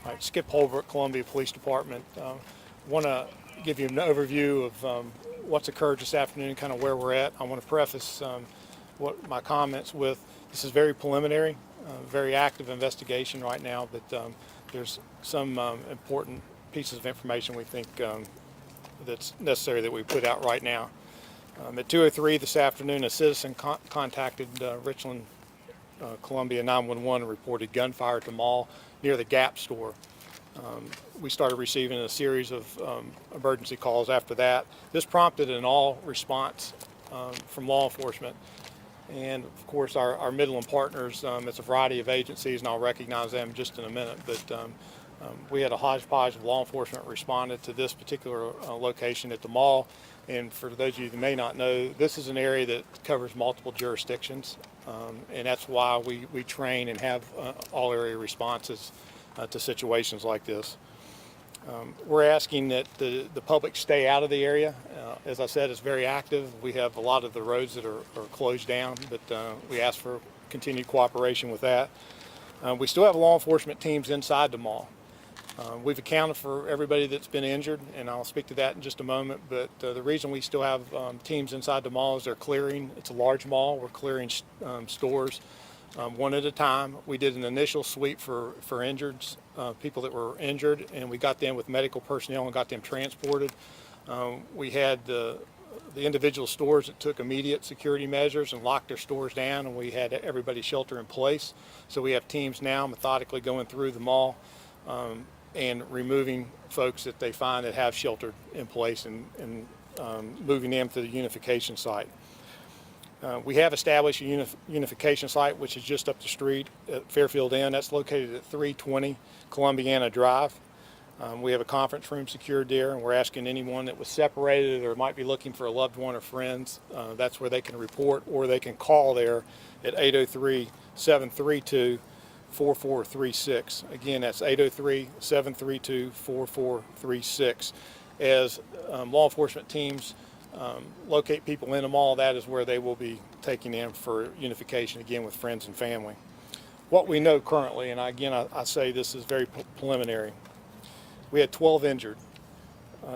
All right, Skip Holbrook, Columbia Police Department. Want to give you an overview of what's occurred this afternoon, kind of where we're at. I want to preface what my comments with, this is very preliminary, very active investigation right now, but there's some important pieces of information we think that's necessary that we put out right now. At 2:03 this afternoon, a citizen contacted Richland Columbia 911 and reported gunfire at the mall near the Gap store. We started receiving a series of emergency calls after that. This prompted an all response from law enforcement. And of course our Midland partners, it's a variety of agencies, and I'll recognize them just in a minute, but we had a hodgepodge of law enforcement responded to this particular location at the mall. And for those of you that may not know, this is an area that covers multiple jurisdictions, and that's why we train and have all area responses to situations like this. We're asking that the public stay out of the area. As I said, it's very active. We have a lot of the roads that are closed down, but we ask for continued cooperation with that. We still have law enforcement teams inside the mall. We've accounted for everybody that's been injured, and I'll speak to that in just a moment, but the reason we still have teams inside the mall is they're clearing. It's a large mall. We're clearing stores one at a time. We did an initial sweep for injured people that were injured, and we got them with medical personnel and got them transported. We had the individual stores that took immediate security measures and locked their stores down, and we had everybody shelter in place. So we have teams now methodically going through the mall and removing folks that they find that have sheltered in place and moving them to the unification site. We have established a unification site, which is just up the street at Fairfield Inn. That's located at 320 Columbiana Drive. We have a conference room secured there, and we're asking anyone that was separated or might be looking for a loved one or friends, that's where they can report, or they can call there at 803-732-4436. Again, that's 803-732-4436. As law enforcement teams locate people in the mall, that is where they will be taking in for unification, again with friends and family. What we know currently, and again I say this is very preliminary, we had 12 injured,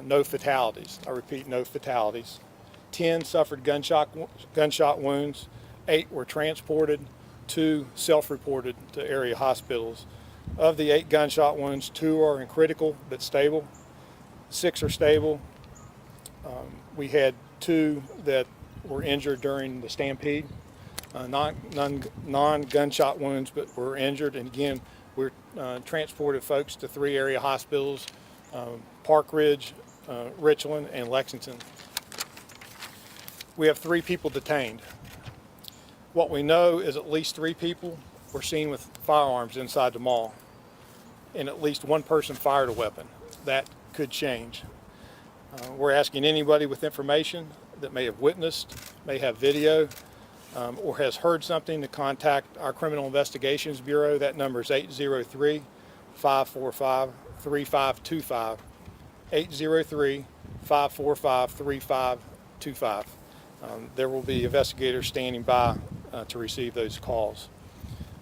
no fatalities. I repeat, no fatalities. 10 suffered gunshot wounds, 8 were transported, 2 self-reported to area hospitals. Of the 8 gunshot wounds, 2 are in critical but stable, 6 are stable. We had 2 that were injured during the stampede, non-gunshot wounds, but were injured. And again, we're transported folks to 3 area hospitals, Park Ridge, Richland, and Lexington. We have 3 people detained. What we know is at least 3 people were seen with firearms inside the mall, and at least 1 person fired a weapon. That could change. We're asking anybody with information that may have witnessed, may have video, or has heard something to contact our Criminal Investigations Bureau. That number is 803-545-3525, 803-545-3525. There will be investigators standing by to receive those calls.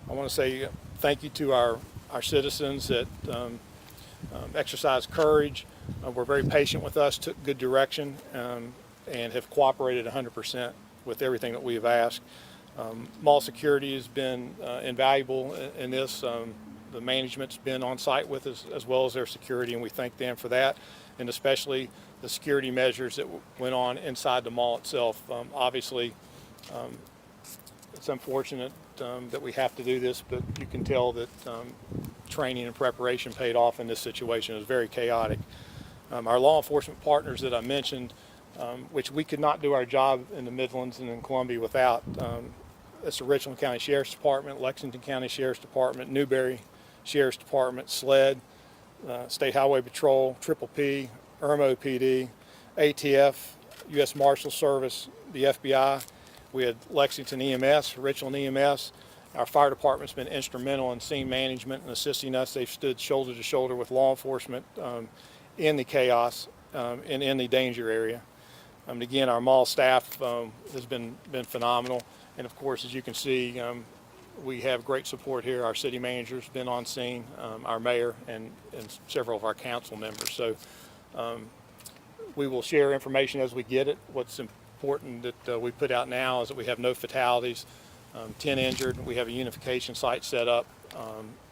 I want to say thank you to our citizens that exercised courage, were very patient with us, took good direction, and have cooperated 100% with everything that we have asked. Mall security has been invaluable in this. The management's been on site with us as well as their security, and we thank them for that, and especially the security measures that went on inside the mall itself. Obviously, it's unfortunate that we have to do this, but you can tell that training and preparation paid off in this situation. It was very chaotic. Our law enforcement partners that I mentioned, which we could not do our job in the Midlands and in Columbia without. That's the Richland County Sheriff's Department, Lexington County Sheriff's Department, Newberry Sheriff's Department, SLED, State Highway Patrol, Triple P, Irmo PD, ATF, U.S. Marshal Service, the FBI. We had Lexington EMS, Richland EMS. Our fire department's been instrumental in scene management and assisting us. They've stood shoulder to shoulder with law enforcement in the chaos and in the danger area. And again, our mall staff has been phenomenal. And of course, as you can see, we have great support here. Our city manager's been on scene, our mayor, and several of our council members. So we will share information as we get it. What's important that we put out now is that we have no fatalities, 10 injured. We have a unification site set up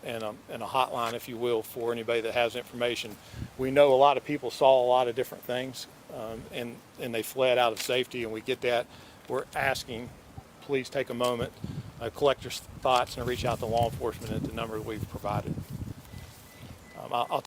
and a hotline, if you will, for anybody that has information. We know a lot of people saw a lot of different things and they fled out of safety, and we get that. We're asking, please take a moment, collect your thoughts, and reach out to law enforcement at the number that we've provided. I'll